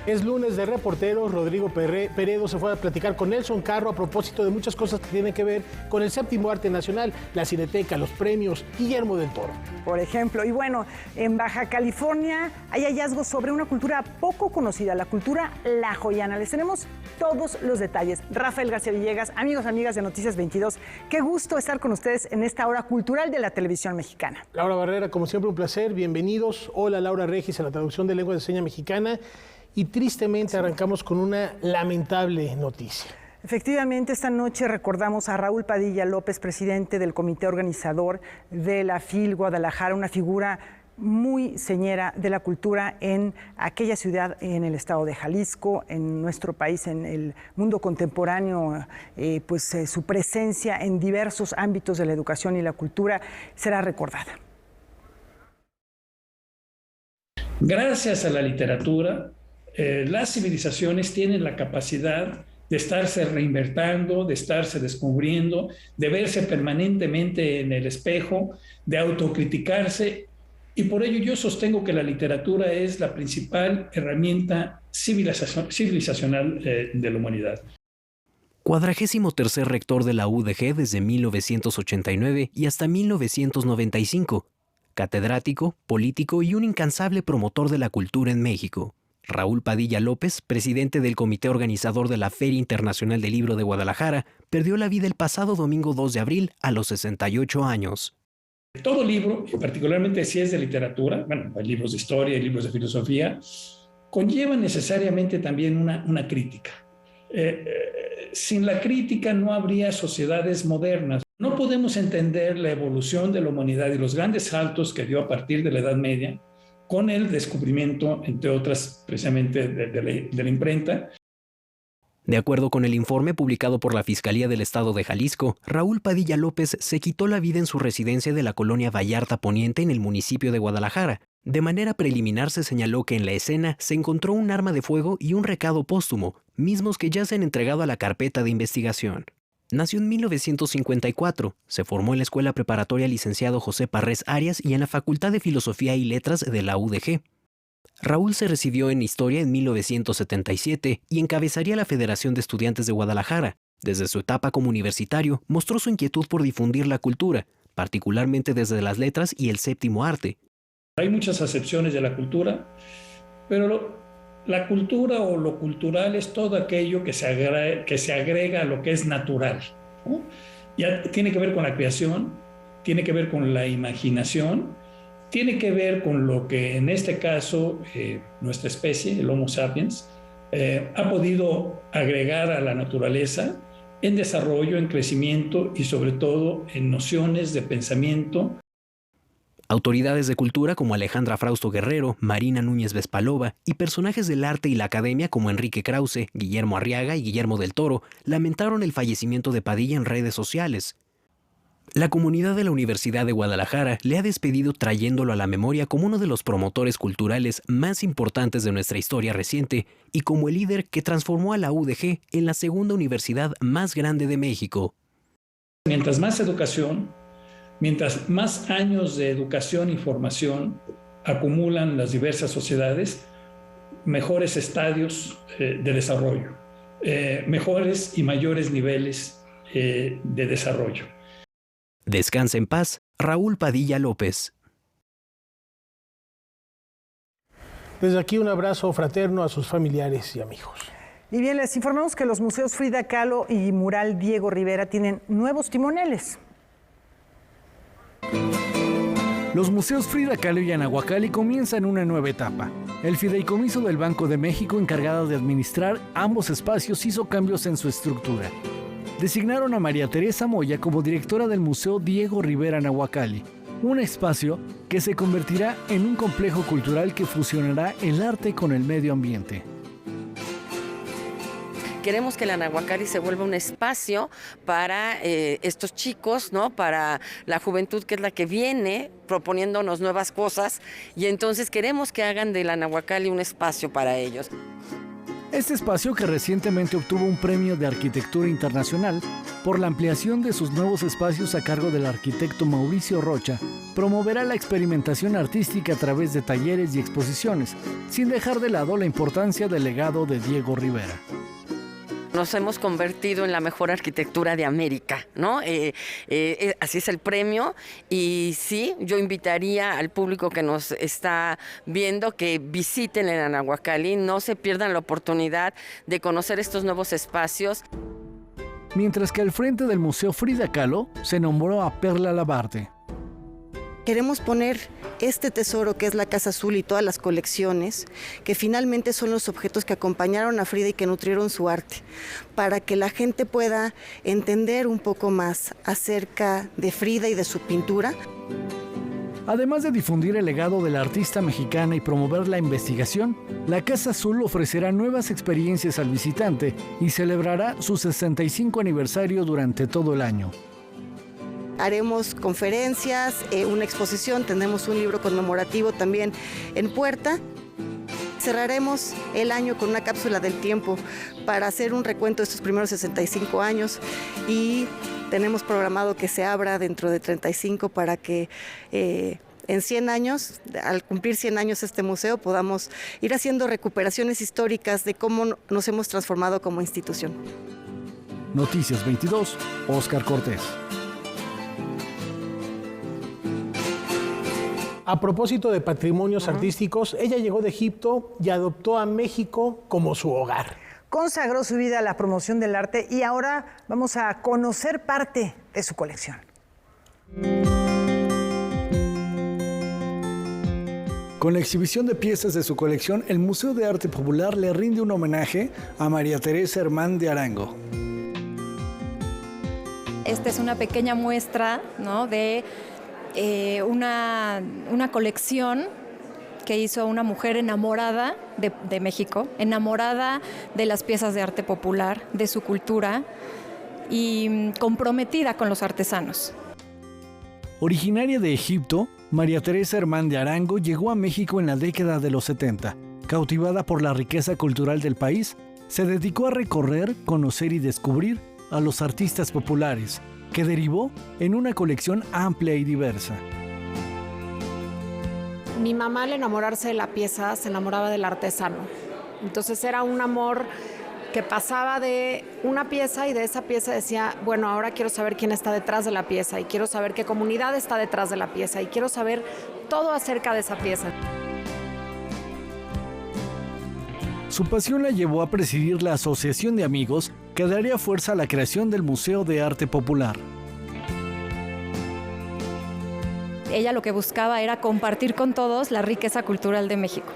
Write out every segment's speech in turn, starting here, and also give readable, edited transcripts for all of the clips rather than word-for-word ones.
Es lunes de reporteros. Rodrigo Peredo se fue a platicar con Nelson Carro a propósito de muchas cosas que tienen que ver con el séptimo arte nacional, la Cineteca, los premios, Guillermo del Toro. Por ejemplo, y bueno, en Baja California hay hallazgos sobre una cultura poco conocida, la cultura la joyana. Les tenemos todos los detalles. Rafael García Villegas, amigos, amigas de Noticias 22, qué gusto estar con ustedes en esta hora cultural de la televisión mexicana. Laura Barrera, como siempre, un placer, bienvenidos. Hola, Laura Regis, en la traducción de lengua de señas mexicana. Y tristemente arrancamos con una lamentable noticia. Efectivamente, esta noche recordamos a Raúl Padilla López, presidente del comité organizador de la FIL Guadalajara, una figura muy señera de la cultura en aquella ciudad, en el estado de Jalisco, en nuestro país, en el mundo contemporáneo. Su presencia en diversos ámbitos de la educación y la cultura será recordada. Gracias a la literatura, las civilizaciones tienen la capacidad de estarse reinventando, de estarse descubriendo, de verse permanentemente en el espejo, de autocriticarse, y por ello yo sostengo que la literatura es la principal herramienta civilizacional de la humanidad. 43º rector de la UDG desde 1989 y hasta 1995. Catedrático, político y un incansable promotor de la cultura en México. Raúl Padilla López, presidente del comité organizador de la Feria Internacional del Libro de Guadalajara, perdió la vida el pasado domingo 2 de abril a los 68 años. Todo libro, y particularmente si es de literatura, bueno, hay libros de historia, hay libros de filosofía, conlleva necesariamente también una crítica. Sin la crítica no habría sociedades modernas. No podemos entender la evolución de la humanidad y los grandes saltos que dio a partir de la Edad Media con el descubrimiento, entre otras, precisamente de la imprenta. De acuerdo con el informe publicado por la Fiscalía del Estado de Jalisco, Raúl Padilla López se quitó la vida en su residencia de la colonia Vallarta Poniente en el municipio de Guadalajara. De manera preliminar se señaló que en la escena se encontró un arma de fuego y un recado póstumo, mismos que ya se han entregado a la carpeta de investigación. Nació en 1954, se formó en la Escuela Preparatoria Licenciado José Parrés Arias y en la Facultad de Filosofía y Letras de la UDG. Raúl se recibió en Historia en 1977 y encabezaría la Federación de Estudiantes de Guadalajara. Desde su etapa como universitario, mostró su inquietud por difundir la cultura, particularmente desde las letras y el séptimo arte. Hay muchas acepciones de la cultura, pero la cultura o lo cultural es todo aquello que se agrega a lo que es natural, ¿no? Ya tiene que ver con la creación, tiene que ver con la imaginación, tiene que ver con lo que en este caso nuestra especie, el Homo sapiens, ha podido agregar a la naturaleza en desarrollo, en crecimiento y sobre todo en nociones de pensamiento. Autoridades de cultura como Alejandra Frausto Guerrero, Marina Núñez Vespalova y personajes del arte y la academia como Enrique Krause, Guillermo Arriaga y Guillermo del Toro lamentaron el fallecimiento de Padilla en redes sociales. La comunidad de la Universidad de Guadalajara le ha despedido trayéndolo a la memoria como uno de los promotores culturales más importantes de nuestra historia reciente y como el líder que transformó a la UDG en la segunda universidad más grande de México. Mientras más educación, mientras más años de educación y formación acumulan las diversas sociedades, mejores estadios de desarrollo, mejores y mayores niveles de desarrollo. Descansa en paz, Raúl Padilla López. Desde aquí un abrazo fraterno a sus familiares y amigos. Y bien, les informamos que los museos Frida Kahlo y Mural Diego Rivera tienen nuevos timoneles. Los museos Frida Kahlo y Anahuacalli comienzan una nueva etapa. El fideicomiso del Banco de México, encargado de administrar ambos espacios, hizo cambios en su estructura. Designaron a María Teresa Moya como directora del Museo Diego Rivera Anahuacalli, un espacio que se convertirá en un complejo cultural que fusionará el arte con el medio ambiente. Queremos que la Anahuacalli se vuelva un espacio para estos chicos, ¿no? Para la juventud, que es la que viene proponiéndonos nuevas cosas, y entonces queremos que hagan de la Anahuacalli un espacio para ellos. Este espacio, que recientemente obtuvo un premio de arquitectura internacional por la ampliación de sus nuevos espacios a cargo del arquitecto Mauricio Rocha, promoverá la experimentación artística a través de talleres y exposiciones, sin dejar de lado la importancia del legado de Diego Rivera. Nos hemos convertido en la mejor arquitectura de América, ¿no? Así es el premio, y sí, yo invitaría al público que nos está viendo que visiten el Anahuacalli, no se pierdan la oportunidad de conocer estos nuevos espacios. Mientras que al frente del Museo Frida Kahlo se nombró a Perla Labarte. Queremos poner este tesoro que es la Casa Azul y todas las colecciones, que finalmente son los objetos que acompañaron a Frida y que nutrieron su arte, para que la gente pueda entender un poco más acerca de Frida y de su pintura. Además de difundir el legado de la artista mexicana y promover la investigación, la Casa Azul ofrecerá nuevas experiencias al visitante y celebrará su 65 aniversario durante todo el año. Haremos conferencias, una exposición, tendremos un libro conmemorativo también en puerta. Cerraremos el año con una cápsula del tiempo para hacer un recuento de estos primeros 65 años y tenemos programado que se abra dentro de 35 para que en 100 años, al cumplir 100 años este museo, podamos ir haciendo recuperaciones históricas de cómo nos hemos transformado como institución. Noticias 22, Óscar Cortés. A propósito de patrimonios artísticos, ella llegó de Egipto y adoptó a México como su hogar. Consagró su vida a la promoción del arte y ahora vamos a conocer parte de su colección. Con la exhibición de piezas de su colección, el Museo de Arte Popular le rinde un homenaje a María Teresa Hermán de Arango. Esta es una pequeña muestra, ¿no?, de una colección que hizo una mujer enamorada de México, enamorada de las piezas de arte popular, de su cultura y comprometida con los artesanos. Originaria de Egipto, María Teresa Hermán de Arango llegó a México en la década de los 70. Cautivada por la riqueza cultural del país, se dedicó a recorrer, conocer y descubrir a los artistas populares, que derivó en una colección amplia y diversa. Mi mamá, al enamorarse de la pieza, se enamoraba del artesano. Entonces era un amor que pasaba de una pieza y de esa pieza decía, bueno, ahora quiero saber quién está detrás de la pieza y quiero saber qué comunidad está detrás de la pieza y quiero saber todo acerca de esa pieza. Su pasión la llevó a presidir la Asociación de Amigos que daría fuerza a la creación del Museo de Arte Popular. Ella lo que buscaba era compartir con todos la riqueza cultural de México.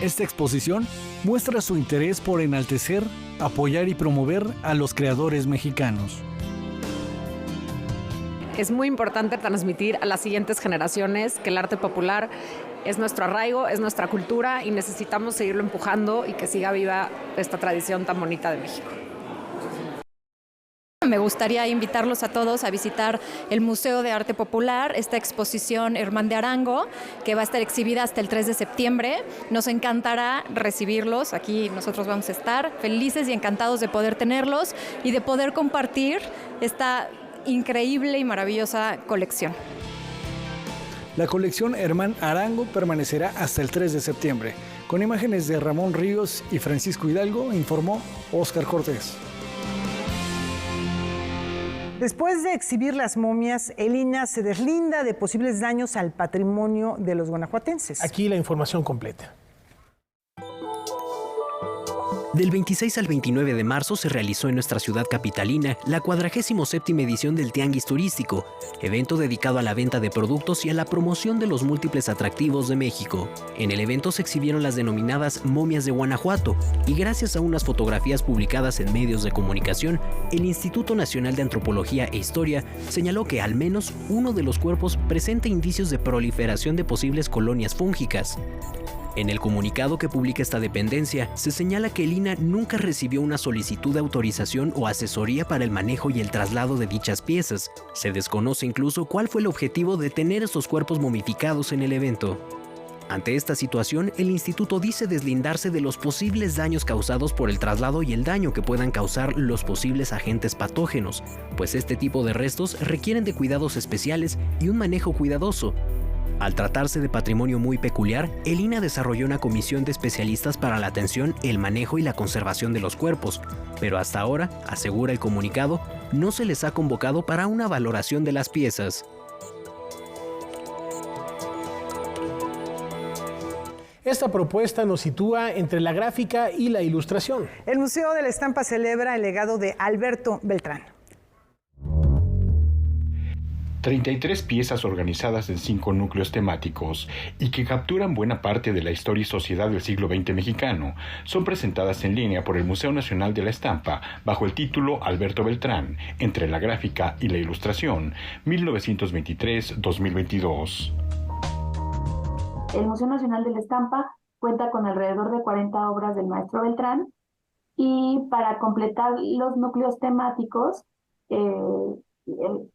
Esta exposición muestra su interés por enaltecer, apoyar y promover a los creadores mexicanos. Es muy importante transmitir a las siguientes generaciones que el arte popular es nuestro arraigo, es nuestra cultura y necesitamos seguirlo empujando y que siga viva esta tradición tan bonita de México. Me gustaría invitarlos a todos a visitar el Museo de Arte Popular, esta exposición Hermán de Arango, que va a estar exhibida hasta el 3 de septiembre. Nos encantará recibirlos, aquí nosotros vamos a estar felices y encantados de poder tenerlos y de poder compartir esta increíble y maravillosa colección. La colección Hermán Arango permanecerá hasta el 3 de septiembre. Con imágenes de Ramón Ríos y Francisco Hidalgo, informó Óscar Cortés. Después de exhibir las momias, el INAH se deslinda de posibles daños al patrimonio de los guanajuatenses. Aquí la información completa. Del 26 al 29 de marzo se realizó en nuestra ciudad capitalina la 47ª edición del Tianguis Turístico, evento dedicado a la venta de productos y a la promoción de los múltiples atractivos de México. En el evento se exhibieron las denominadas momias de Guanajuato y gracias a unas fotografías publicadas en medios de comunicación, el Instituto Nacional de Antropología e Historia señaló que al menos uno de los cuerpos presenta indicios de proliferación de posibles colonias fúngicas. En el comunicado que publica esta dependencia, se señala que el INAH nunca recibió una solicitud de autorización o asesoría para el manejo y el traslado de dichas piezas. Se desconoce incluso cuál fue el objetivo de tener estos cuerpos momificados en el evento. Ante esta situación, el instituto dice deslindarse de los posibles daños causados por el traslado y el daño que puedan causar los posibles agentes patógenos, pues este tipo de restos requieren de cuidados especiales y un manejo cuidadoso. Al tratarse de patrimonio muy peculiar, el INAH desarrolló una comisión de especialistas para la atención, el manejo y la conservación de los cuerpos, pero hasta ahora, asegura el comunicado, no se les ha convocado para una valoración de las piezas. Esta propuesta nos sitúa entre la gráfica y la ilustración. El Museo de la Estampa celebra el legado de Alberto Beltrán. 33 piezas organizadas en 5 núcleos temáticos y que capturan buena parte de la historia y sociedad del siglo XX mexicano son presentadas en línea por el Museo Nacional de la Estampa bajo el título Alberto Beltrán, entre la gráfica y la ilustración, 1923-2022. El Museo Nacional de la Estampa cuenta con alrededor de 40 obras del maestro Beltrán y para completar los núcleos temáticos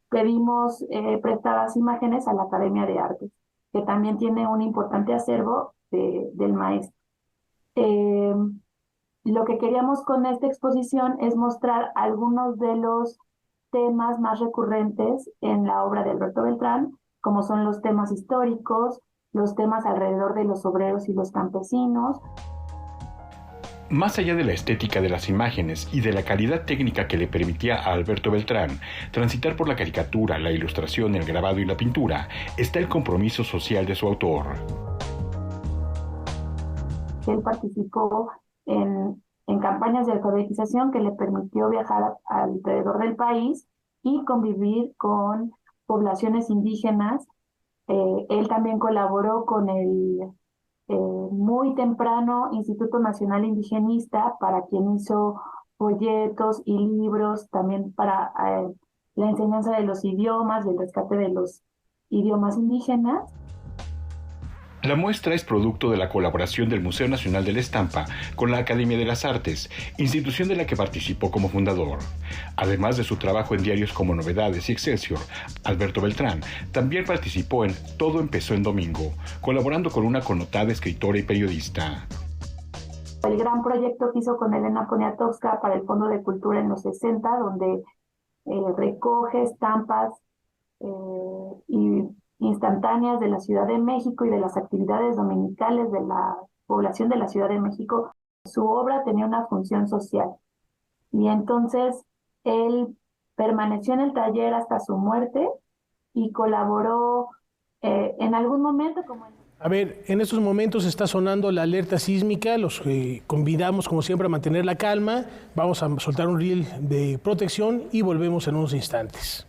pedimos prestadas imágenes a la Academia de Artes, que también tiene un importante acervo del maestro. Lo que queríamos con esta exposición es mostrar algunos de los temas más recurrentes en la obra de Alberto Beltrán, como son los temas históricos, los temas alrededor de los obreros y los campesinos. Más allá de la estética de las imágenes y de la calidad técnica que le permitía a Alberto Beltrán transitar por la caricatura, la ilustración, el grabado y la pintura, está el compromiso social de su autor. Él participó en campañas de alfabetización que le permitió viajar alrededor del país y convivir con poblaciones indígenas. Él también colaboró con el muy temprano Instituto Nacional Indigenista, para quien hizo folletos y libros también para la enseñanza de los idiomas y el rescate de los idiomas indígenas. La muestra es producto de la colaboración del Museo Nacional de la Estampa con la Academia de las Artes, institución de la que participó como fundador. Además de su trabajo en diarios como Novedades y Excelsior, Alberto Beltrán también participó en Todo empezó en domingo, colaborando con una connotada escritora y periodista. El gran proyecto que hizo con Elena Poniatowska para el Fondo de Cultura en los 60, donde recoge estampas y instantáneas de la Ciudad de México y de las actividades dominicales de la población de la Ciudad de México. Su obra tenía una función social y entonces él permaneció en el taller hasta su muerte y colaboró en algún momento como... A ver, en estos momentos está sonando la alerta sísmica, los convidamos como siempre a mantener la calma, vamos a soltar un reel de protección y volvemos en unos instantes.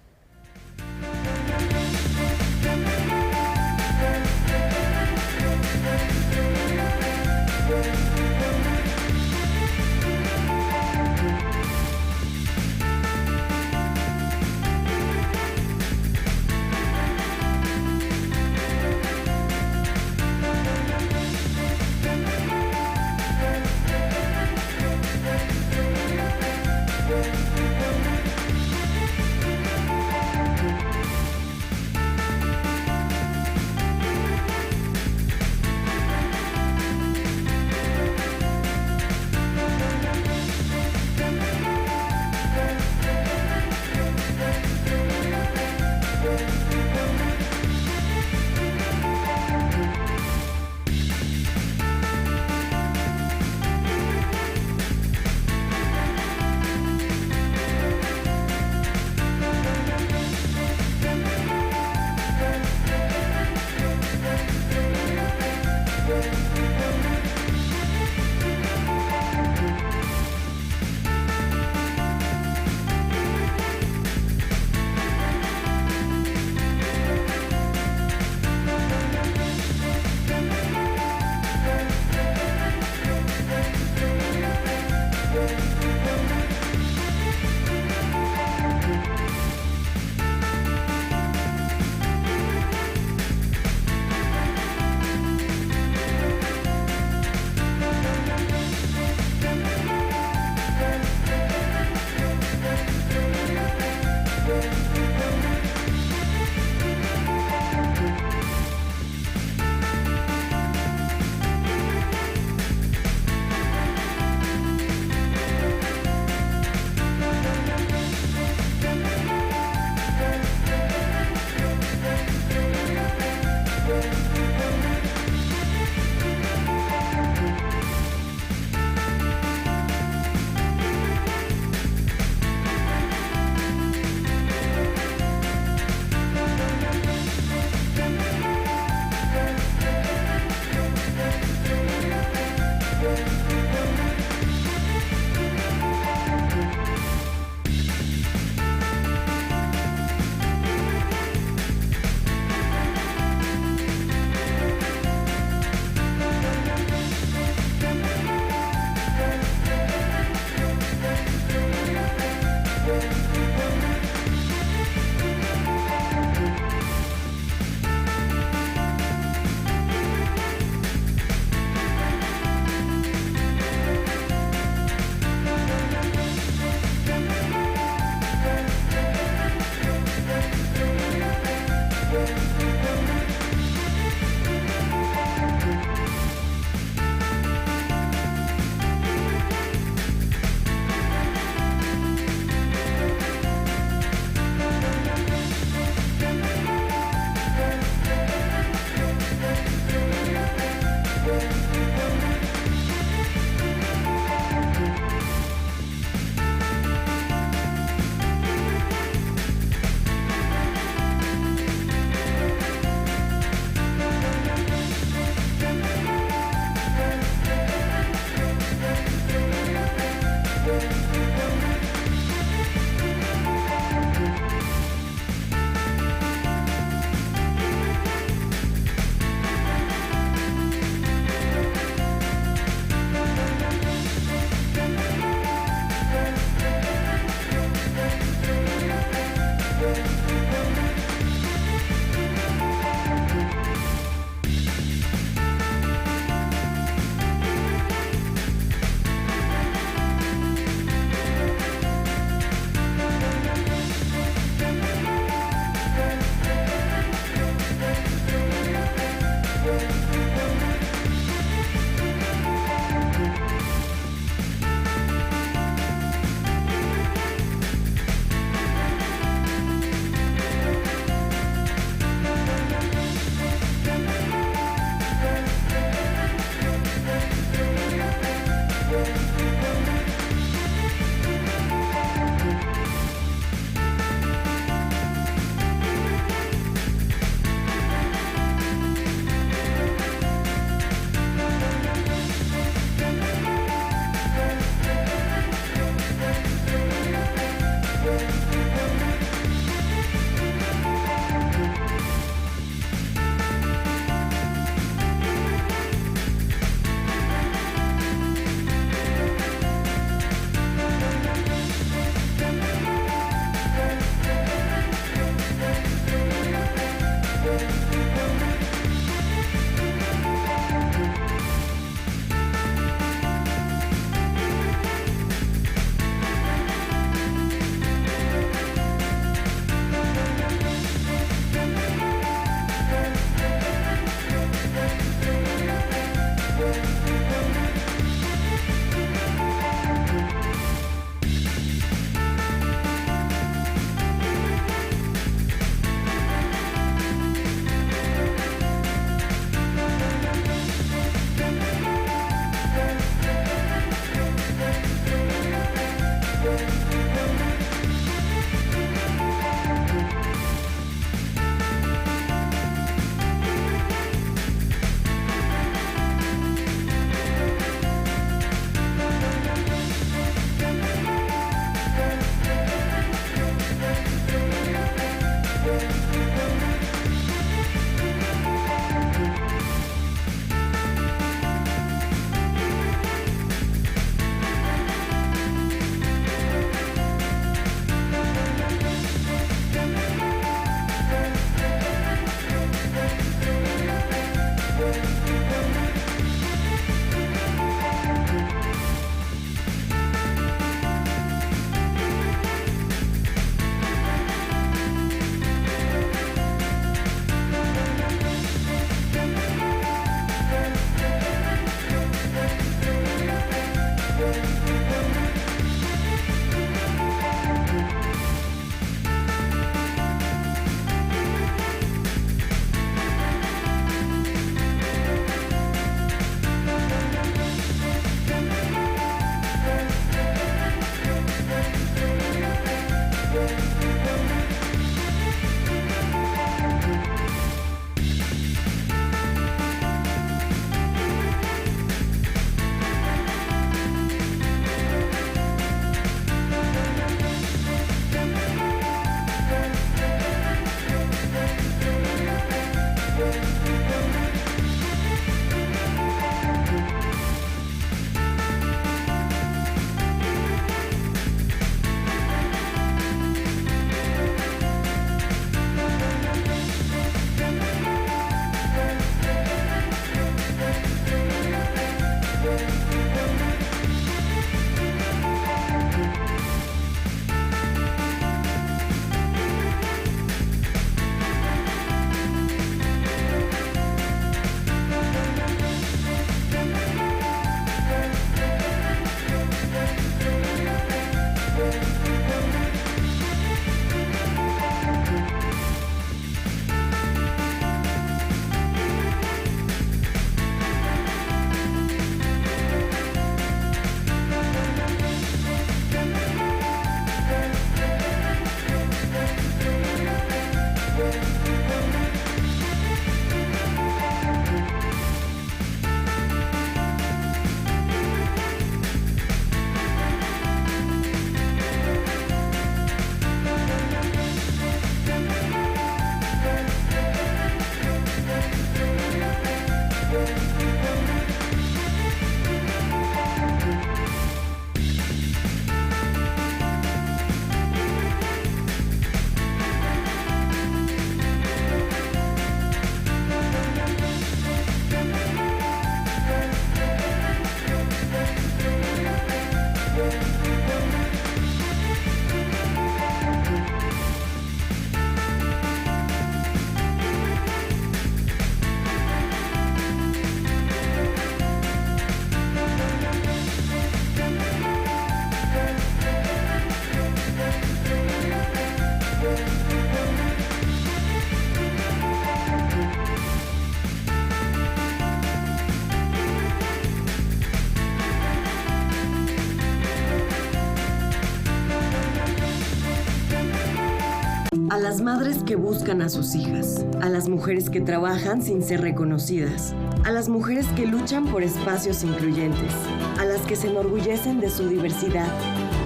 madres que buscan a sus hijas, a las mujeres que trabajan sin ser reconocidas, a las mujeres que luchan por espacios incluyentes, a las que se enorgullecen de su diversidad,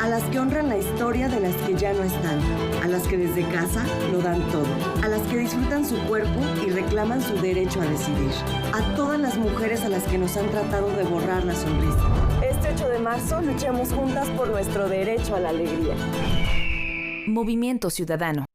a las que honran la historia de las que ya no están, a las que desde casa lo dan todo, a las que disfrutan su cuerpo y reclaman su derecho a decidir, a todas las mujeres a las que nos han tratado de borrar la sonrisa. Este 8 de marzo luchemos juntas por nuestro derecho a la alegría. Movimiento Ciudadano.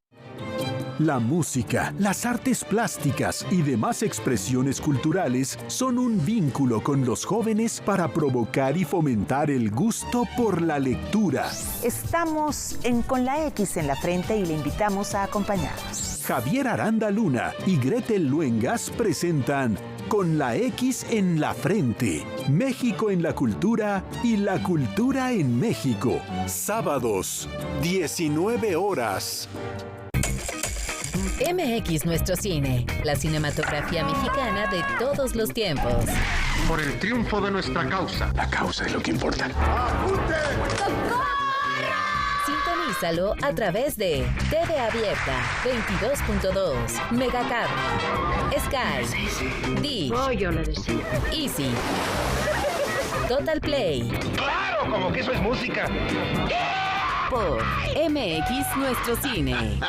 La música, las artes plásticas y demás expresiones culturales son un vínculo con los jóvenes para provocar y fomentar el gusto por la lectura. Estamos con la X en la frente y le invitamos a acompañarnos. Javier Aranda Luna y Gretel Luengas presentan Con la X en la frente, México en la cultura y la cultura en México. Sábados, 19 horas. MX Nuestro Cine, la cinematografía mexicana de todos los tiempos. Por el triunfo de nuestra causa. La causa es lo que importa. ¡Apunte! Sintonízalo a través de TV Abierta, 22.2, Megacable, Sky, Dish, Easy, Total Play. ¡Claro! Como que eso es música. Por MX Nuestro Cine.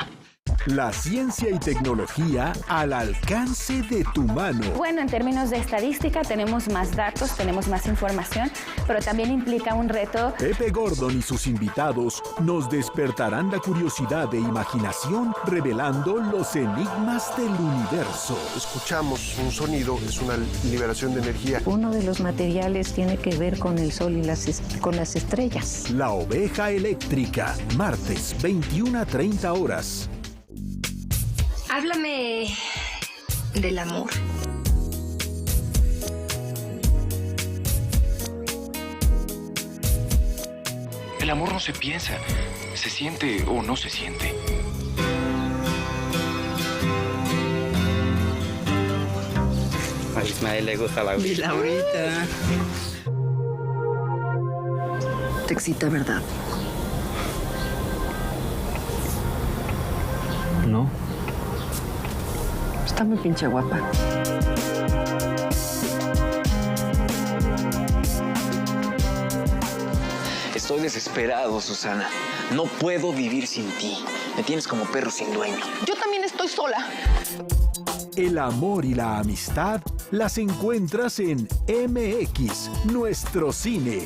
La ciencia y tecnología al alcance de tu mano. Bueno, en términos de estadística tenemos más datos, tenemos más información, pero también implica un reto. Pepe Gordon y sus invitados nos despertarán la curiosidad e imaginación revelando los enigmas del universo. Escuchamos un sonido, es una liberación de energía. Uno de los materiales tiene que ver con el sol y con las estrellas. La oveja eléctrica, martes, 21:30 horas. Háblame del amor. El amor no se piensa, se siente o no se siente. A Ismael le gusta la agua. Y Laurita. Te excita, ¿verdad? No. Está muy pinche guapa. Estoy desesperado, Susana. No puedo vivir sin ti. Me tienes como perro sin dueño. Yo también estoy sola. El amor y la amistad las encuentras en MX, Nuestro Cine.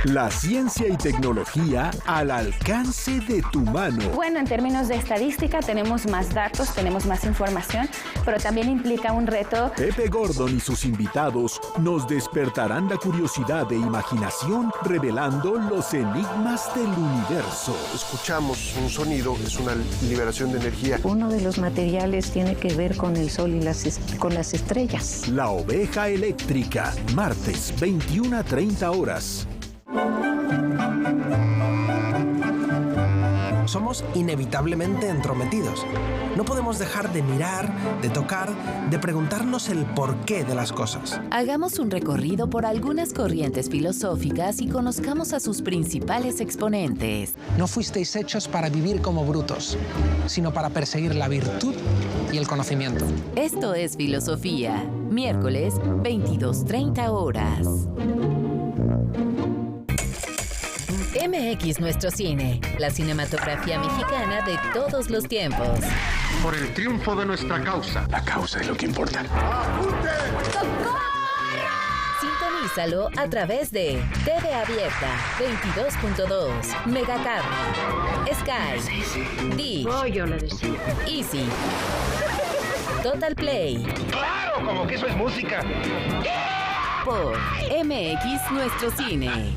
La ciencia y tecnología al alcance de tu mano. Bueno, en términos de estadística tenemos más datos, tenemos más información, pero también implica un reto. Pepe Gordon y sus invitados nos despertarán la curiosidad e imaginación revelando los enigmas del universo. Escuchamos un sonido, es una liberación de energía. Uno de los materiales tiene que ver con el sol y con las estrellas. La oveja eléctrica, martes, 21:30 horas. Somos inevitablemente entrometidos. No podemos dejar de mirar, de tocar, de preguntarnos el porqué de las cosas. Hagamos un recorrido por algunas corrientes filosóficas y conozcamos a sus principales exponentes. No fuisteis hechos para vivir como brutos, sino para perseguir la virtud y el conocimiento. Esto es Filosofía, miércoles, 22:30 horas. MX Nuestro Cine, la cinematografía mexicana de todos los tiempos. Por el triunfo de nuestra causa. La causa es lo que importa. ¡Apunte! Sintonízalo a través de TV Abierta, 22.2, Megacable, Sky, Dish, Easy, Total Play. ¡Claro! Como que eso es música. Por MX Nuestro Cine.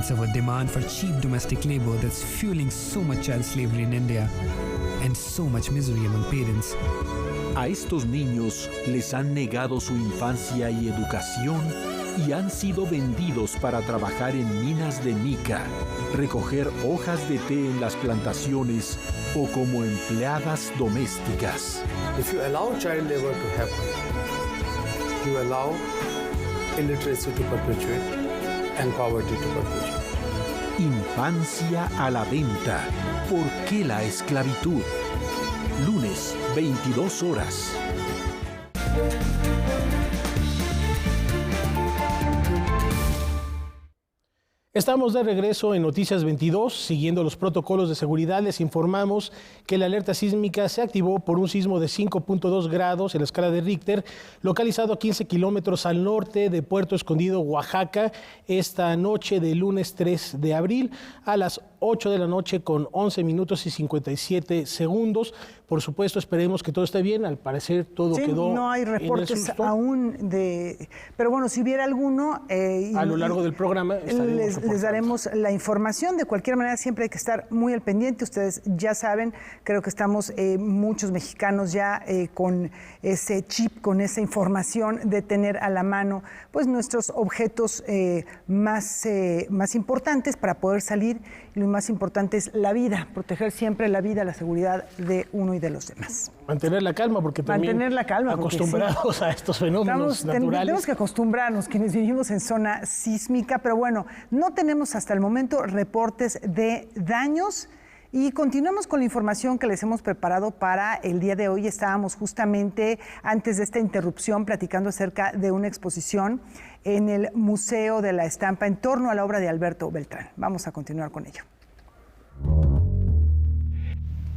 evidence of a demand for cheap domestic labor that's fueling so much child slavery in India and so much misery among parents. A estos niños les han negado su infancia y educación y han sido vendidos para trabajar en minas de mica, recoger hojas de té en las plantaciones o como empleadas domésticas. If you allow child labor to happen, you allow illiteracy to perpetuate and poverty to perpetuate. Infancia a la venta. ¿Por qué la esclavitud? Lunes, 22 horas. Estamos de regreso en Noticias 22. Siguiendo los protocolos de seguridad, les informamos que la alerta sísmica se activó por un sismo de 5.2 grados en la escala de Richter, localizado a 15 kilómetros al norte de Puerto Escondido, Oaxaca, esta noche del lunes 3 de abril a las 8 de la noche con 11 minutos y 57 segundos. Por supuesto, esperemos que todo esté bien. Al parecer todo quedó. No hay reportes aún de... Pero bueno, si hubiera alguno... a lo largo del programa les daremos la información. De cualquier manera, siempre hay que estar muy al pendiente. Ustedes ya saben, creo que estamos muchos mexicanos ya con ese chip, con esa información de tener a la mano pues nuestros objetos más importantes para poder salir. Y lo más importante es la vida, proteger siempre la vida, la seguridad de uno y de los demás. Mantener la calma, porque también acostumbrados a estos fenómenos naturales. Tenemos que acostumbrarnos quienes vivimos en zona sísmica, pero bueno, no tenemos hasta el momento reportes de daños. Y continuamos con la información que les hemos preparado para el día de hoy. Estábamos justamente antes de esta interrupción platicando acerca de una exposición en el Museo de la Estampa en torno a la obra de Alberto Beltrán. Vamos a continuar con ello.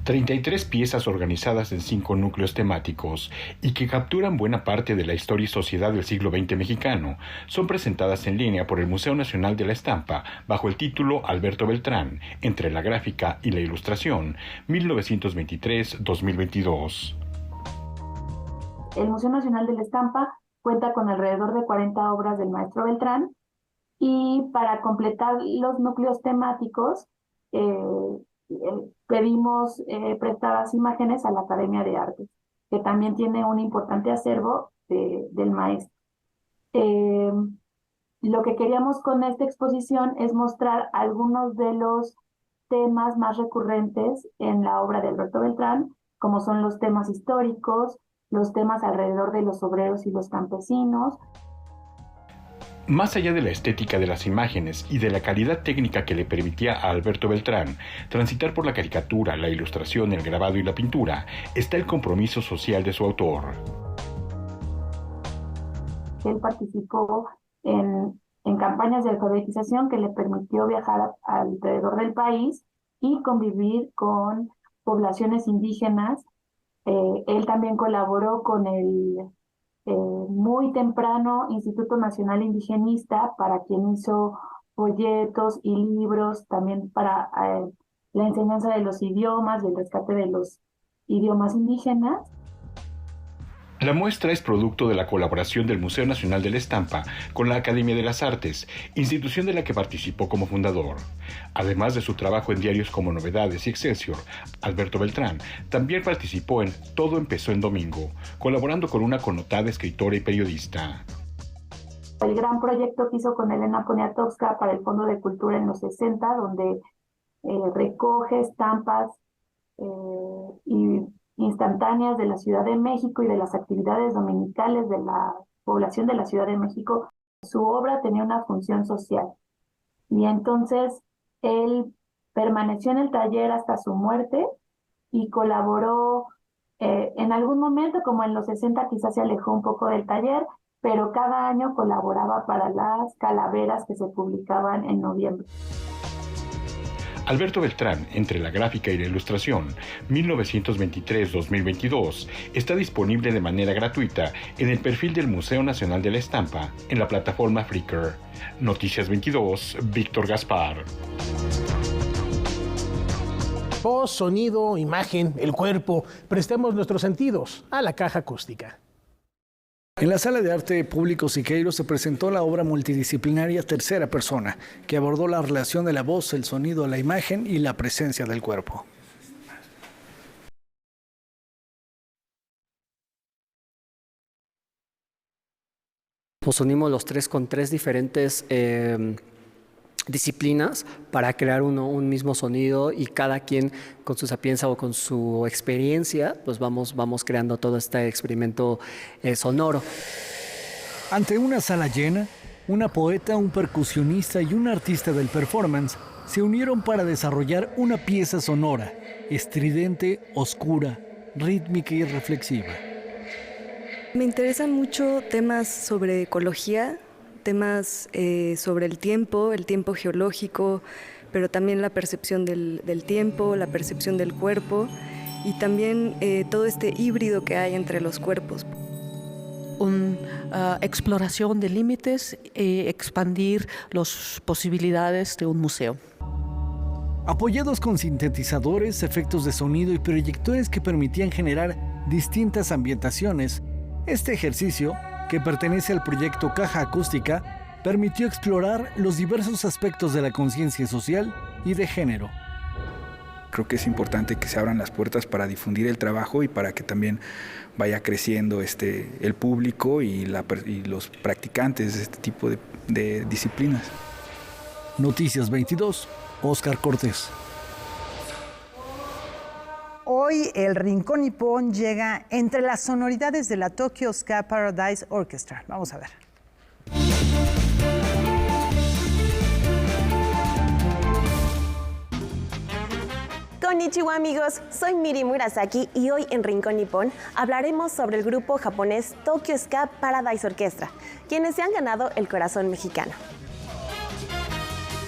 33 piezas organizadas en 5 núcleos temáticos y que capturan buena parte de la historia y sociedad del siglo XX mexicano son presentadas en línea por el Museo Nacional de la Estampa bajo el título Alberto Beltrán, entre la gráfica y la ilustración, 1923-2022. El Museo Nacional de la Estampa cuenta con alrededor de 40 obras del maestro Beltrán y para completar los núcleos temáticos pedimos prestadas imágenes a la Academia de Artes, que también tiene un importante acervo del maestro. Lo que queríamos con esta exposición es mostrar algunos de los temas más recurrentes en la obra de Alberto Beltrán, como son los temas históricos, los temas alrededor de los obreros y los campesinos. Más allá de la estética de las imágenes y de la calidad técnica que le permitía a Alberto Beltrán transitar por la caricatura, la ilustración, el grabado y la pintura, está el compromiso social de su autor. Él participó en campañas de alfabetización que le permitió viajar alrededor del país y convivir con poblaciones indígenas. Él también colaboró con el muy temprano Instituto Nacional Indigenista, para quien hizo folletos y libros también para la enseñanza de los idiomas y el rescate de los idiomas indígenas. La muestra es producto de la colaboración del Museo Nacional de la Estampa con la Academia de las Artes, institución de la que participó como fundador. Además de su trabajo en diarios como Novedades y Excelsior, Alberto Beltrán también participó en Todo empezó en domingo, colaborando con una connotada escritora y periodista. El gran proyecto que hizo con Elena Poniatowska para el Fondo de Cultura en los 60, donde recoge estampas y instantáneas de la Ciudad de México y de las actividades dominicales de la población de la Ciudad de México. Su obra tenía una función social y entonces él permaneció en el taller hasta su muerte y colaboró en algún momento, como en los 60 quizás se alejó un poco del taller, pero cada año colaboraba para las calaveras que se publicaban en noviembre. Alberto Beltrán, entre la gráfica y la ilustración, 1923-2022, está disponible de manera gratuita en el perfil del Museo Nacional de la Estampa, en la plataforma Flickr. Noticias 22, Víctor Gaspar. Voz, sonido, imagen, el cuerpo. Prestemos nuestros sentidos a la caja acústica. En la Sala de Arte Público Siqueiros se presentó la obra multidisciplinaria Tercera Persona, que abordó la relación de la voz, el sonido, la imagen y la presencia del cuerpo. Nos unimos los tres con tres diferentes disciplinas para crear un mismo sonido, y cada quien con su sapienza o con su experiencia pues vamos creando todo este experimento sonoro. Ante una sala llena, una poeta, un percusionista y un artista del performance se unieron para desarrollar una pieza sonora, estridente, oscura, rítmica y reflexiva. Me interesan mucho temas sobre ecología, temas sobre el tiempo geológico, pero también la percepción del tiempo, la percepción del cuerpo y también todo este híbrido que hay entre los cuerpos. Una exploración de límites y expandir las posibilidades de un museo. Apoyados con sintetizadores, efectos de sonido y proyectores que permitían generar distintas ambientaciones, este ejercicio, que pertenece al proyecto Caja Acústica, permitió explorar los diversos aspectos de la conciencia social y de género. Creo que es importante que se abran las puertas para difundir el trabajo y para que también vaya creciendo el público y los practicantes de este tipo de disciplinas. Noticias 22, Óscar Cortés. Hoy el Rincón Nippon llega entre las sonoridades de la Tokyo Ska Paradise Orchestra. Vamos a ver. Konnichiwa amigos, soy Miri Murasaki y hoy en Rincón Nippon hablaremos sobre el grupo japonés Tokyo Ska Paradise Orchestra, quienes se han ganado el corazón mexicano.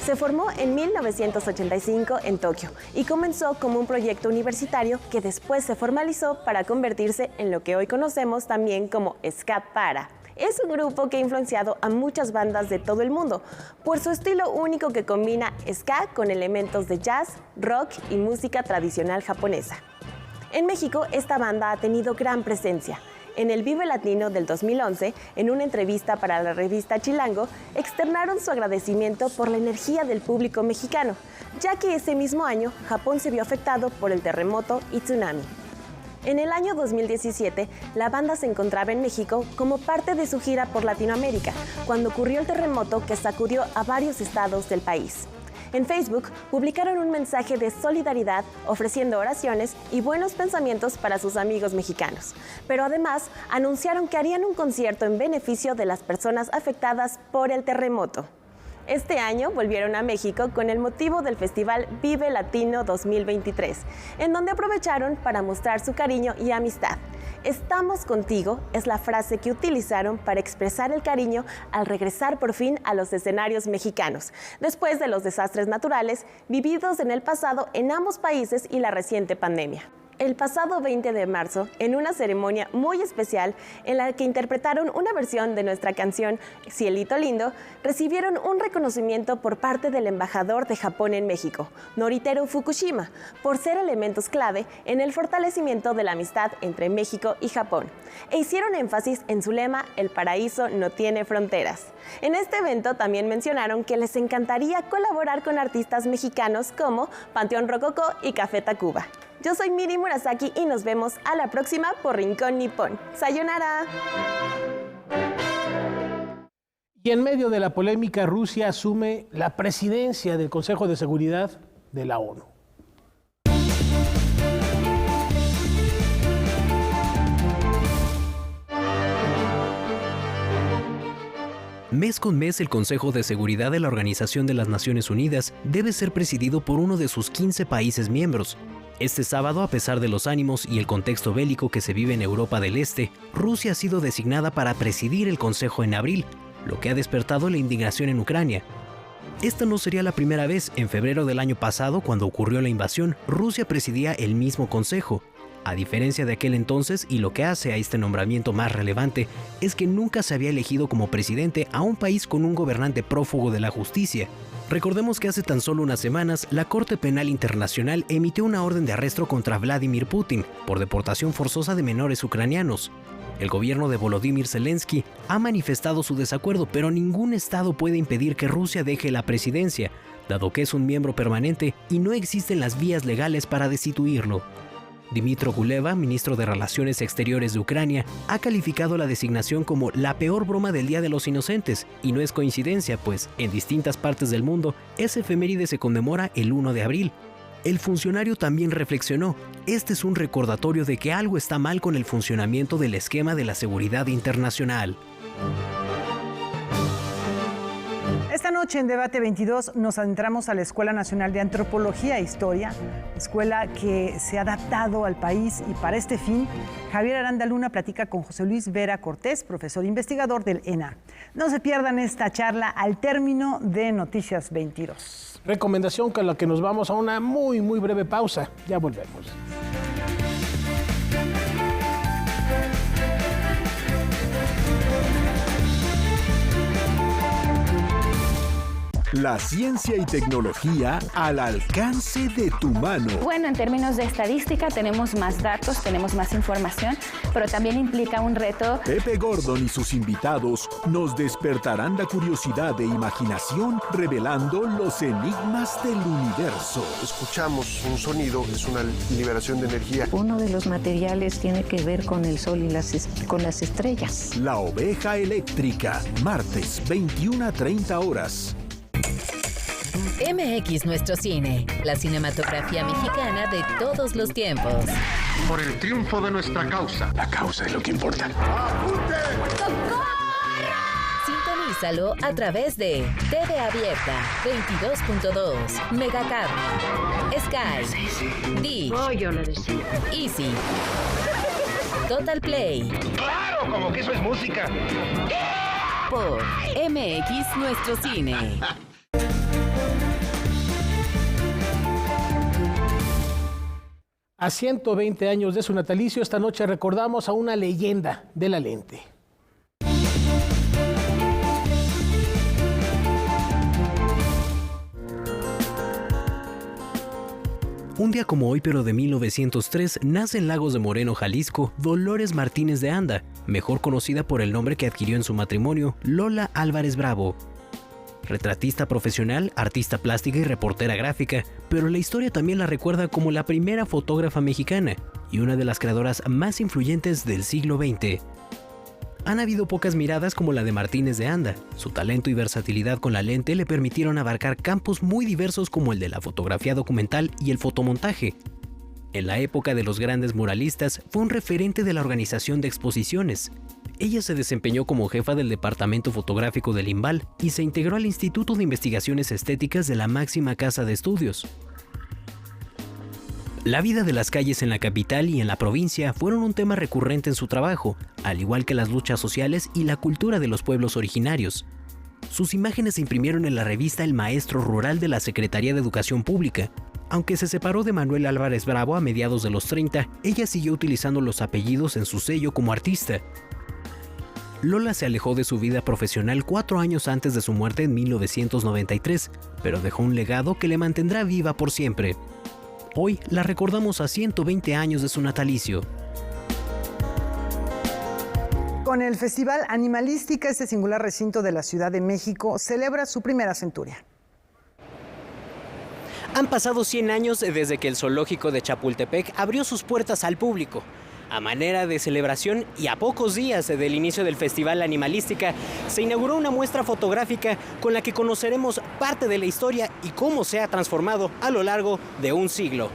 Se formó en 1985 en Tokio y comenzó como un proyecto universitario que después se formalizó para convertirse en lo que hoy conocemos también como Ska Para. Es un grupo que ha influenciado a muchas bandas de todo el mundo por su estilo único que combina ska con elementos de jazz, rock y música tradicional japonesa. En México, esta banda ha tenido gran presencia. En el Vive Latino del 2011, en una entrevista para la revista Chilango, externaron su agradecimiento por la energía del público mexicano, ya que ese mismo año Japón se vio afectado por el terremoto y tsunami. En el año 2017, la banda se encontraba en México como parte de su gira por Latinoamérica, cuando ocurrió el terremoto que sacudió a varios estados del país. En Facebook publicaron un mensaje de solidaridad ofreciendo oraciones y buenos pensamientos para sus amigos mexicanos, pero además anunciaron que harían un concierto en beneficio de las personas afectadas por el terremoto. Este año volvieron a México con el motivo del Festival Vive Latino 2023, en donde aprovecharon para mostrar su cariño y amistad. Estamos contigo es la frase que utilizaron para expresar el cariño al regresar por fin a los escenarios mexicanos, después de los desastres naturales vividos en el pasado en ambos países y la reciente pandemia. El pasado 20 de marzo, en una ceremonia muy especial en la que interpretaron una versión de nuestra canción Cielito Lindo, recibieron un reconocimiento por parte del embajador de Japón en México, Noriteru Fukushima, por ser elementos clave en el fortalecimiento de la amistad entre México y Japón. E hicieron énfasis en su lema, el paraíso no tiene fronteras. En este evento también mencionaron que les encantaría colaborar con artistas mexicanos como Panteón Rococó y Café Tacuba. Yo soy Miri Murasaki y nos vemos a la próxima por Rincón Nippon. ¡Sayonara! Y en medio de la polémica, Rusia asume la presidencia del Consejo de Seguridad de la ONU. Mes con mes, el Consejo de Seguridad de la Organización de las Naciones Unidas debe ser presidido por uno de sus 15 países miembros. Este sábado, a pesar de los ánimos y el contexto bélico que se vive en Europa del Este, Rusia ha sido designada para presidir el Consejo en abril, lo que ha despertado la indignación en Ucrania. Esta no sería la primera vez. En febrero del año pasado, cuando ocurrió la invasión, Rusia presidía el mismo Consejo. A diferencia de aquel entonces, y lo que hace a este nombramiento más relevante, es que nunca se había elegido como presidente a un país con un gobernante prófugo de la justicia. Recordemos que hace tan solo unas semanas, la Corte Penal Internacional emitió una orden de arresto contra Vladimir Putin por deportación forzosa de menores ucranianos. El gobierno de Volodymyr Zelensky ha manifestado su desacuerdo, pero ningún estado puede impedir que Rusia deje la presidencia, dado que es un miembro permanente y no existen las vías legales para destituirlo. Dmytro Kuleba, ministro de Relaciones Exteriores de Ucrania, ha calificado la designación como la peor broma del Día de los Inocentes, y no es coincidencia, pues en distintas partes del mundo esa efeméride se conmemora el 1 de abril. El funcionario también reflexionó: este es un recordatorio de que algo está mal con el funcionamiento del esquema de la seguridad internacional. Esta noche en Debate 22 nos adentramos a la Escuela Nacional de Antropología e Historia, escuela que se ha adaptado al país, y para este fin, Javier Aranda Luna platica con José Luis Vera Cortés, profesor investigador del ENA. No se pierdan esta charla al término de Noticias 22. Recomendación con la que nos vamos a una muy breve pausa. Ya volvemos. La ciencia y tecnología al alcance de tu mano. Bueno, en términos de estadística tenemos más datos, tenemos más información, pero también implica un reto. Pepe Gordon y sus invitados nos despertarán la curiosidad e imaginación revelando los enigmas del universo. Escuchamos un sonido, es una liberación de energía. Uno de los materiales tiene que ver con el sol y con las estrellas. La oveja eléctrica, martes, 21:30 horas. MX Nuestro Cine, la cinematografía mexicana de todos los tiempos. Por el triunfo de nuestra causa. La causa es lo que importa. ¡Apunte! Sintonízalo a través de TV Abierta, 22.2, Megacable, Sky, Dish, yo lo decía. Easy, Total Play. ¡Claro! Como que eso es música. Por MX Nuestro Cine. A 120 años de su natalicio, esta noche recordamos a una leyenda de la lente. Un día como hoy, pero de 1903, nace en Lagos de Moreno, Jalisco, Dolores Martínez de Anda, mejor conocida por el nombre que adquirió en su matrimonio, Lola Álvarez Bravo. Retratista profesional, artista plástica y reportera gráfica, pero la historia también la recuerda como la primera fotógrafa mexicana y una de las creadoras más influyentes del siglo XX. Han habido pocas miradas como la de Martínez de Anda. Su talento y versatilidad con la lente le permitieron abarcar campos muy diversos como el de la fotografía documental y el fotomontaje. En la época de los grandes muralistas, fue un referente de la organización de exposiciones. Ella se desempeñó como jefa del departamento fotográfico del IMBAL y se integró al Instituto de Investigaciones Estéticas de la máxima casa de estudios. La vida de las calles en la capital y en la provincia fueron un tema recurrente en su trabajo, al igual que las luchas sociales y la cultura de los pueblos originarios. Sus imágenes se imprimieron en la revista El Maestro Rural de la Secretaría de Educación Pública. Aunque se separó de Manuel Álvarez Bravo a mediados de los 30, ella siguió utilizando los apellidos en su sello como artista. Lola se alejó de su vida profesional 4 años antes de su muerte en 1993, pero dejó un legado que le mantendrá viva por siempre. Hoy la recordamos a 120 años de su natalicio. Con el Festival Animalística, este singular recinto de la Ciudad de México celebra su primera centuria. Han pasado 100 años desde que el zoológico de Chapultepec abrió sus puertas al público. A manera de celebración y a pocos días del inicio del Festival Animalística, se inauguró una muestra fotográfica con la que conoceremos parte de la historia y cómo se ha transformado a lo largo de un siglo.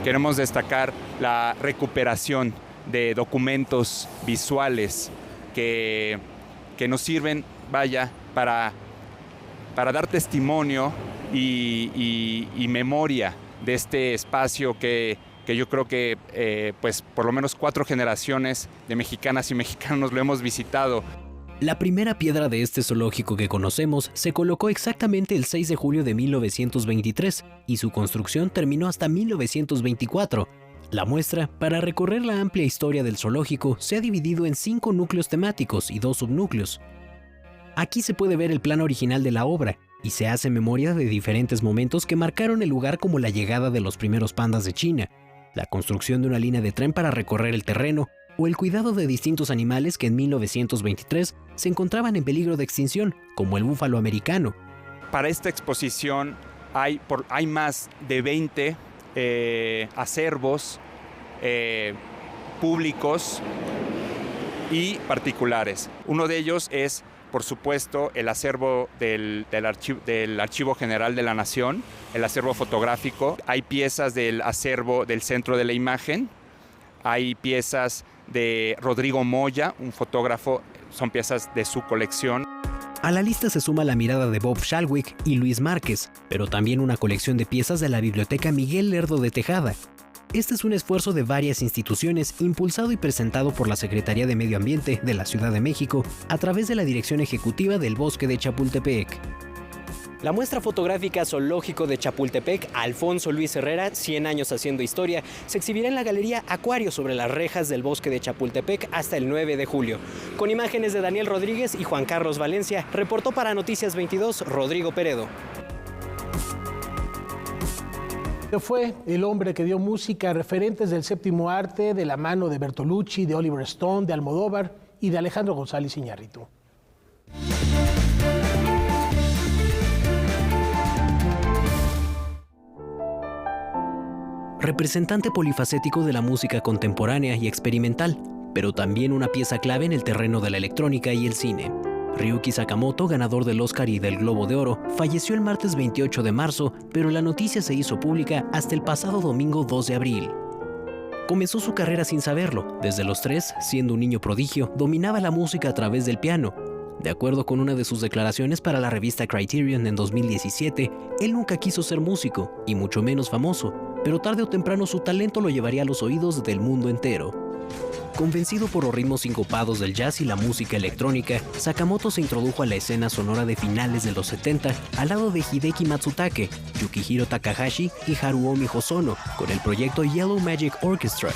Queremos destacar la recuperación de documentos visuales que nos sirven, para dar testimonio y memoria de este espacio que yo creo que pues por lo menos 4 generaciones de mexicanas y mexicanos lo hemos visitado. La primera piedra de este zoológico que conocemos se colocó exactamente el 6 de julio de 1923 y su construcción terminó hasta 1924. La muestra, para recorrer la amplia historia del zoológico, se ha dividido en 5 núcleos temáticos y 2 subnúcleos. Aquí se puede ver el plan original de la obra y se hace memoria de diferentes momentos que marcaron el lugar, como la llegada de los primeros pandas de China, la construcción de una línea de tren para recorrer el terreno o el cuidado de distintos animales que en 1923 se encontraban en peligro de extinción, como el búfalo americano. Para esta exposición hay más de 20 acervos públicos y particulares. Uno de ellos es, por supuesto, el acervo del Archivo General de la Nación, el acervo fotográfico. Hay piezas del acervo del Centro de la Imagen, hay piezas de Rodrigo Moya, un fotógrafo, son piezas de su colección. A la lista se suma la mirada de Bob Shalwick y Luis Márquez, pero también una colección de piezas de la Biblioteca Miguel Lerdo de Tejada. Este es un esfuerzo de varias instituciones impulsado y presentado por la Secretaría de Medio Ambiente de la Ciudad de México a través de la Dirección Ejecutiva del Bosque de Chapultepec. La muestra fotográfica Zoológico de Chapultepec, Alfonso Luis Herrera, 100 años haciendo historia, se exhibirá en la Galería Acuario sobre las rejas del Bosque de Chapultepec hasta el 9 de julio. Con imágenes de Daniel Rodríguez y Juan Carlos Valencia, reportó para Noticias 22 Rodrigo Peredo. Fue el hombre que dio música a referentes del séptimo arte de la mano de Bertolucci, de Oliver Stone, de Almodóvar y de Alejandro González Iñárritu. Representante polifacético de la música contemporánea y experimental, pero también una pieza clave en el terreno de la electrónica y el cine. Ryuki Sakamoto, ganador del Oscar y del Globo de Oro, falleció el martes 28 de marzo, pero la noticia se hizo pública hasta el pasado domingo 2 de abril. Comenzó su carrera sin saberlo. Desde los 3, siendo un niño prodigio, dominaba la música a través del piano. De acuerdo con una de sus declaraciones para la revista Criterion en 2017, él nunca quiso ser músico, y mucho menos famoso, pero tarde o temprano su talento lo llevaría a los oídos del mundo entero. Convencido por los ritmos sincopados del jazz y la música electrónica, Sakamoto se introdujo a la escena sonora de finales de los 70 al lado de Hideki Matsutake, Yukihiro Takahashi y Haruomi Hosono con el proyecto Yellow Magic Orchestra.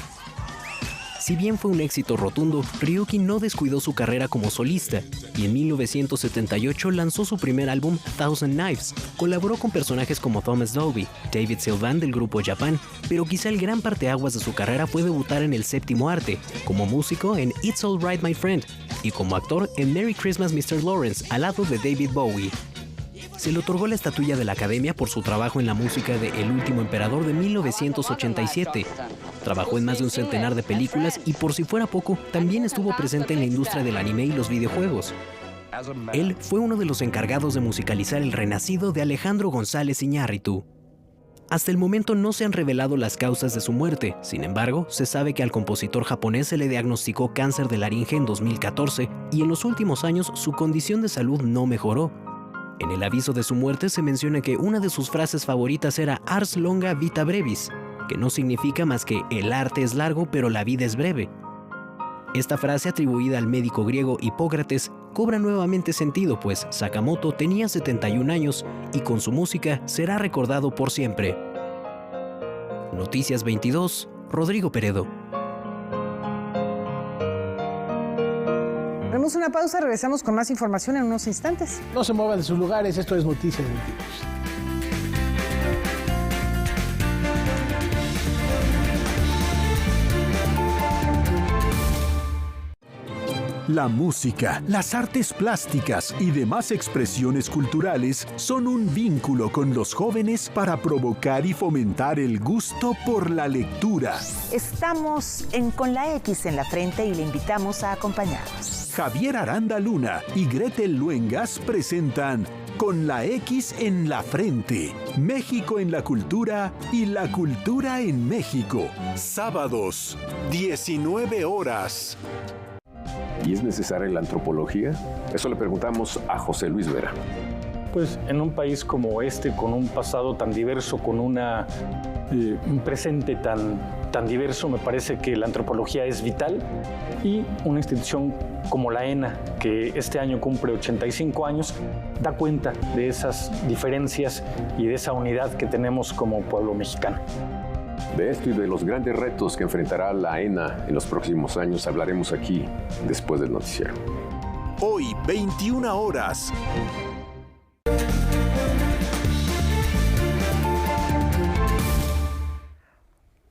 Si bien fue un éxito rotundo, Ryuki no descuidó su carrera como solista y en 1978 lanzó su primer álbum Thousand Knives. Colaboró con personajes como Thomas Dolby, David Sylvain del grupo Japan, pero quizá el gran parteaguas de su carrera fue debutar en el séptimo arte, como músico en It's All Right My Friend y como actor en Merry Christmas Mr. Lawrence al lado de David Bowie. Se le otorgó la estatuilla de la Academia por su trabajo en la música de El Último Emperador de 1987. Trabajó en más de un centenar de películas y, por si fuera poco, también estuvo presente en la industria del anime y los videojuegos. Él fue uno de los encargados de musicalizar el renacido de Alejandro González Iñárritu. Hasta el momento no se han revelado las causas de su muerte. Sin embargo, se sabe que al compositor japonés se le diagnosticó cáncer de laringe en 2014 y en los últimos años su condición de salud no mejoró. En el aviso de su muerte se menciona que una de sus frases favoritas era Ars longa vita brevis, que no significa más que el arte es largo pero la vida es breve. Esta frase, atribuida al médico griego Hipócrates, cobra nuevamente sentido, pues Sakamoto tenía 71 años y con su música será recordado por siempre. Noticias 22, Rodrigo Peredo. Haremos una pausa, regresamos con más información en unos instantes. No se muevan de sus lugares, esto es Noticias 22. La música, las artes plásticas y demás expresiones culturales son un vínculo con los jóvenes para provocar y fomentar el gusto por la lectura. Estamos Con la X en la frente y le invitamos a acompañarnos. Javier Aranda Luna y Gretel Luengas presentan Con la X en la frente, México en la cultura y la cultura en México. Sábados, 19 horas. ¿Y es necesaria la antropología? Eso le preguntamos a José Luis Vera. Pues en un país como este, con un pasado tan diverso, con un presente tan diverso, me parece que la antropología es vital, y una institución como la ENA, que este año cumple 85 años, da cuenta de esas diferencias y de esa unidad que tenemos como pueblo mexicano. De esto y de los grandes retos que enfrentará la ENA en los próximos años hablaremos aquí después del noticiero. Hoy, 21 horas.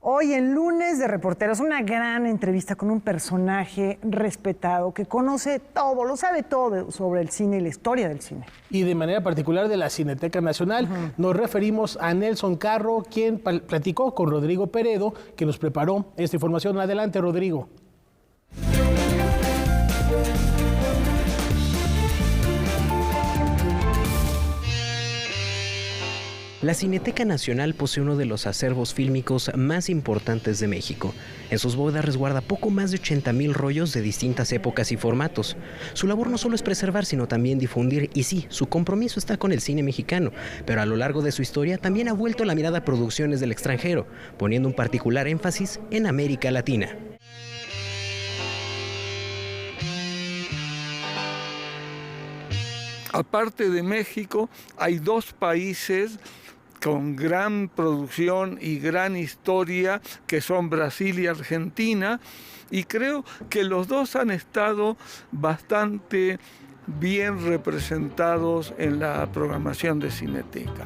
Hoy Hoy en Lunes de Reporteros, una gran entrevista con un personaje respetado que conoce todo, lo sabe todo sobre el cine y la historia del cine. Y de manera particular de la Cineteca Nacional. Nos referimos a Nelson Carro, quien platicó con Rodrigo Peredo, que nos preparó esta información. Adelante, Rodrigo. La Cineteca Nacional posee uno de los acervos fílmicos más importantes de México. En sus bóvedas resguarda poco más de 80,000 rollos de distintas épocas y formatos. Su labor no solo es preservar, sino también difundir, y sí, su compromiso está con el cine mexicano, pero a lo largo de su historia también ha vuelto la mirada a producciones del extranjero, poniendo un particular énfasis en América Latina. Aparte de México, hay dos países con gran producción y gran historia, que son Brasil y Argentina, y creo que los dos han estado bastante bien representados en la programación de Cineteca.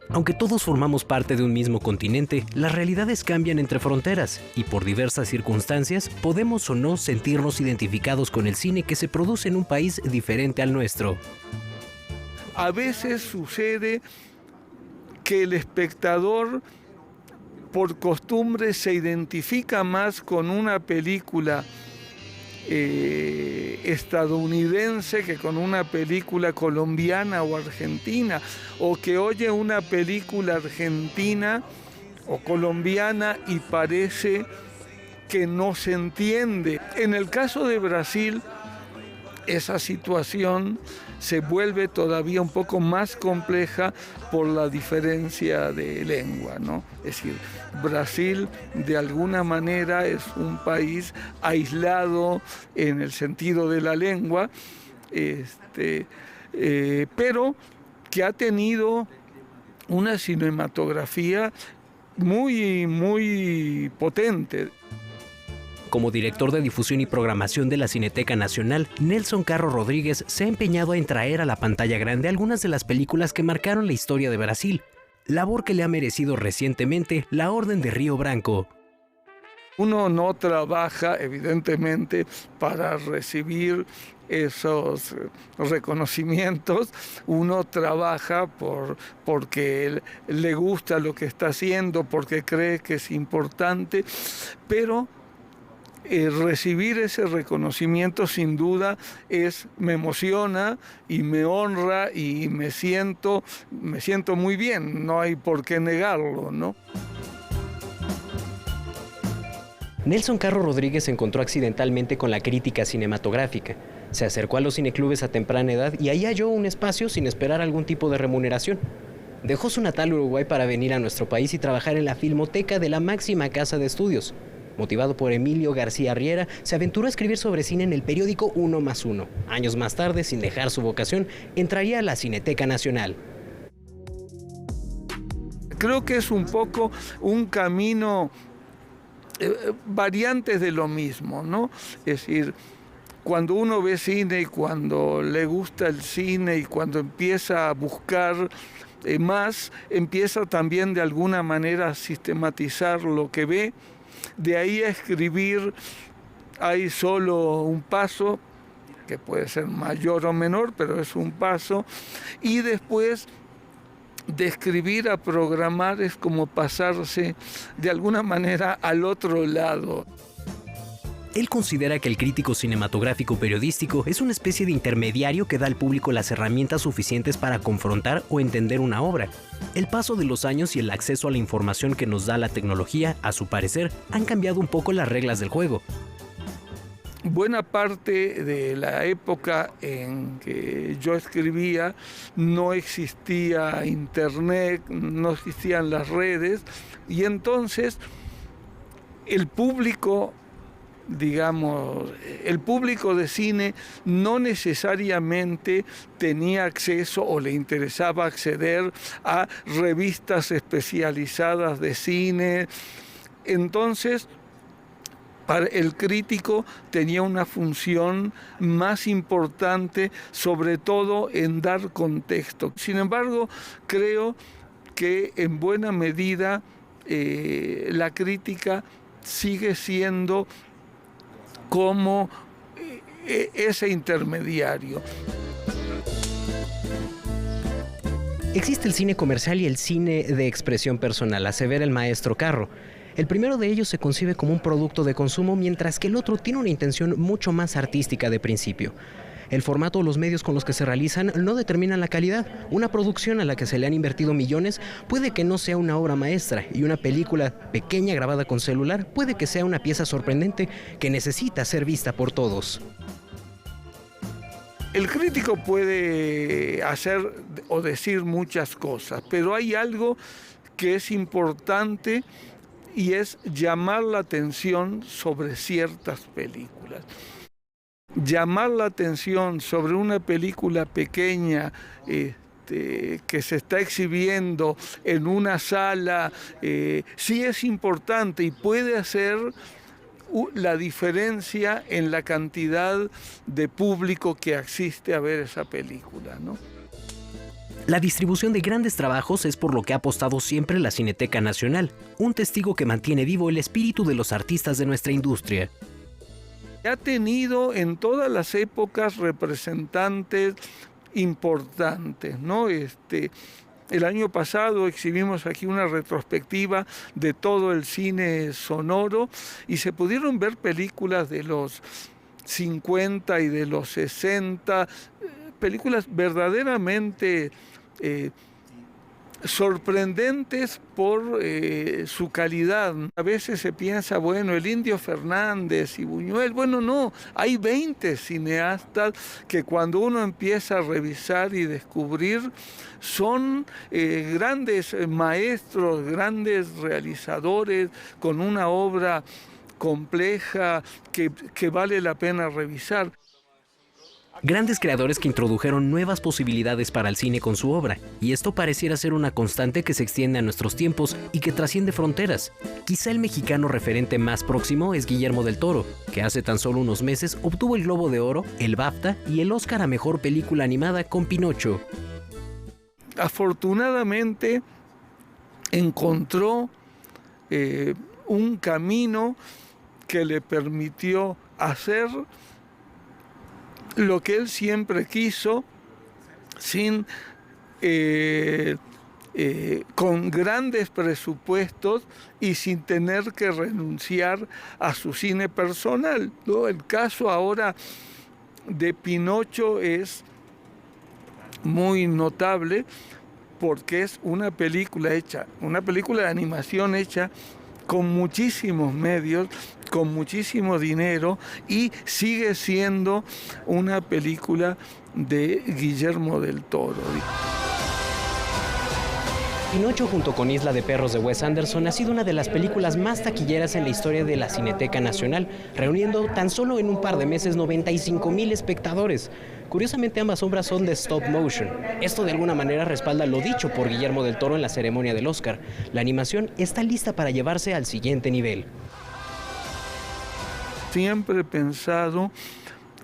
Aunque todos formamos parte de un mismo continente, las realidades cambian entre fronteras y por diversas circunstancias podemos o no sentirnos identificados con el cine que se produce en un país diferente al nuestro. A veces sucede que el espectador por costumbre se identifica más con una película estadounidense que con una película colombiana o argentina, o que oye una película argentina o colombiana y parece que no se entiende. En el caso de Brasil, esa situación se vuelve todavía un poco más compleja por la diferencia de lengua, ¿no? Es decir, Brasil de alguna manera es un país aislado en el sentido de la lengua, pero que ha tenido una cinematografía muy, muy potente. Como director de difusión y programación de la Cineteca Nacional, Nelson Carro Rodríguez se ha empeñado en traer a la pantalla grande algunas de las películas que marcaron la historia de Brasil, labor que le ha merecido recientemente la Orden de Río Branco. Uno no trabaja, evidentemente, para recibir esos reconocimientos, uno trabaja porque le gusta lo que está haciendo, porque cree que es importante, pero recibir ese reconocimiento sin duda me emociona y me honra y me siento muy bien, no hay por qué negarlo, ¿no? Nelson Carro Rodríguez se encontró accidentalmente con la crítica cinematográfica. Se acercó a los cineclubes a temprana edad y ahí halló un espacio sin esperar algún tipo de remuneración. Dejó su natal Uruguay para venir a nuestro país y trabajar en la Filmoteca de la máxima casa de estudios. Motivado por Emilio García Riera, se aventuró a escribir sobre cine en el periódico 1+1. Años más tarde, sin dejar su vocación, entraría a la Cineteca Nacional. Creo que es un poco un camino, variantes de lo mismo, ¿no? Es decir, cuando uno ve cine y cuando le gusta el cine y cuando empieza a buscar más, empieza también de alguna manera a sistematizar lo que ve. De ahí a escribir hay solo un paso, que puede ser mayor o menor, pero es un paso. Y después de escribir a programar es como pasarse de alguna manera al otro lado. Él considera que el crítico cinematográfico periodístico es una especie de intermediario que da al público las herramientas suficientes para confrontar o entender una obra. El paso de los años y el acceso a la información que nos da la tecnología, a su parecer, han cambiado un poco las reglas del juego. Buena parte de la época en que yo escribía no existía internet, no existían las redes, y entonces el público, digamos, el público de cine no necesariamente tenía acceso o le interesaba acceder a revistas especializadas de cine. Entonces, para el crítico tenía una función más importante, sobre todo en dar contexto. Sin embargo, creo que en buena medida la crítica sigue siendo como ese intermediario. Existe el cine comercial y el cine de expresión personal, asevera el maestro Carro. El primero de ellos se concibe como un producto de consumo, mientras que el otro tiene una intención mucho más artística de principio. El formato o los medios con los que se realizan no determinan la calidad. Una producción a la que se le han invertido millones puede que no sea una obra maestra, y una película pequeña grabada con celular puede que sea una pieza sorprendente que necesita ser vista por todos. El crítico puede hacer o decir muchas cosas, pero hay algo que es importante y es llamar la atención sobre ciertas películas. Llamar la atención sobre una película pequeña que se está exhibiendo en una sala, sí es importante y puede hacer la diferencia en la cantidad de público que asiste a ver esa película, ¿no? La distribución de grandes trabajos es por lo que ha apostado siempre la Cineteca Nacional, un testigo que mantiene vivo el espíritu de los artistas de nuestra industria. Ha tenido en todas las épocas representantes importantes, ¿no? El año pasado exhibimos aquí una retrospectiva de todo el cine sonoro y se pudieron ver películas de los 50 y de los 60, películas verdaderamente sorprendentes por su calidad. A veces se piensa, bueno, el Indio Fernández y Buñuel, bueno, no, hay 20 cineastas que cuando uno empieza a revisar y descubrir son grandes maestros, grandes realizadores con una obra compleja que vale la pena revisar. Grandes creadores que introdujeron nuevas posibilidades para el cine con su obra, y esto pareciera ser una constante que se extiende a nuestros tiempos y que trasciende fronteras. Quizá el mexicano referente más próximo es Guillermo del Toro, que hace tan solo unos meses obtuvo el Globo de Oro, el BAFTA y el Oscar a Mejor Película Animada con Pinocho. Afortunadamente encontró un camino que le permitió hacer lo que él siempre quiso, con grandes presupuestos y sin tener que renunciar a su cine personal, ¿no? El caso ahora de Pinocho es muy notable porque es una película de animación hecha con muchísimos medios, con muchísimo dinero, y sigue siendo una película de Guillermo del Toro. Pinocho, junto con Isla de Perros de Wes Anderson, ha sido una de las películas más taquilleras en la historia de la Cineteca Nacional, reuniendo tan solo en un par de meses 95,000 espectadores. Curiosamente, ambas obras son de stop motion. Esto de alguna manera respalda lo dicho por Guillermo del Toro en la ceremonia del Oscar. La animación está lista para llevarse al siguiente nivel. Siempre he pensado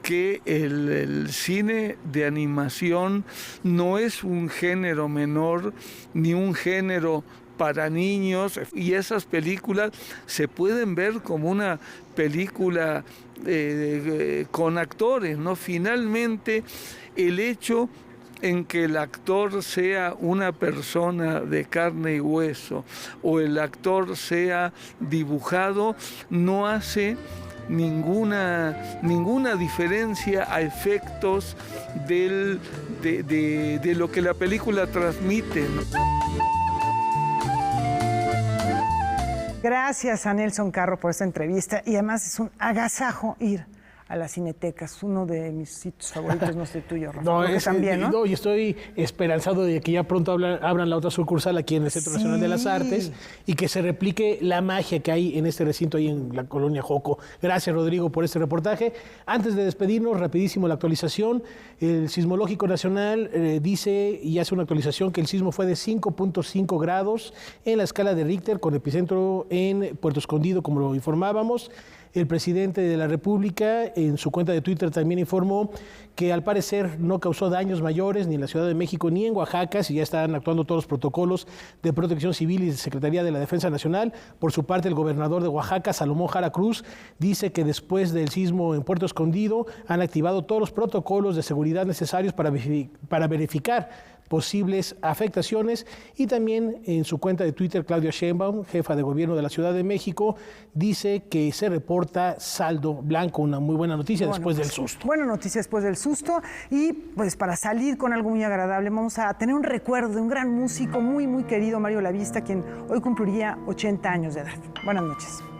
que el cine de animación no es un género menor ni un género para niños, y esas películas se pueden ver como una película con actores, ¿no? Finalmente, el hecho en que el actor sea una persona de carne y hueso o el actor sea dibujado no hace ninguna diferencia a efectos de lo que la película transmite, ¿no? Gracias a Nelson Carro por esta entrevista, y además es un agasajo ir a la Cineteca, es uno de mis sitios favoritos, no sé tuyo, Rafa. No, también, ¿no? No, y estoy esperanzado de que ya pronto abran la otra sucursal aquí en el Centro Nacional de las Artes y que se replique la magia que hay en este recinto ahí en la colonia Joco. Gracias, Rodrigo, por este reportaje. Antes de despedirnos, rapidísimo la actualización. El Sismológico Nacional dice y hace una actualización que el sismo fue de 5.5 grados en la escala de Richter, con epicentro en Puerto Escondido, como lo informábamos. El presidente de la República en su cuenta de Twitter también informó que al parecer no causó daños mayores ni en la Ciudad de México ni en Oaxaca, si ya están actuando todos los protocolos de protección civil y de Secretaría de la Defensa Nacional. Por su parte, el gobernador de Oaxaca, Salomón Jara Cruz, dice que después del sismo en Puerto Escondido han activado todos los protocolos de seguridad necesarios para verificar posibles afectaciones. Y también en su cuenta de Twitter, Claudia Sheinbaum, jefa de gobierno de la Ciudad de México, dice que se reporta saldo blanco, una muy buena noticia después del susto. Buena noticia después del susto. Y pues para salir con algo muy agradable, vamos a tener un recuerdo de un gran músico muy, muy querido, Mario Lavista, quien hoy cumpliría 80 años de edad. Buenas noches.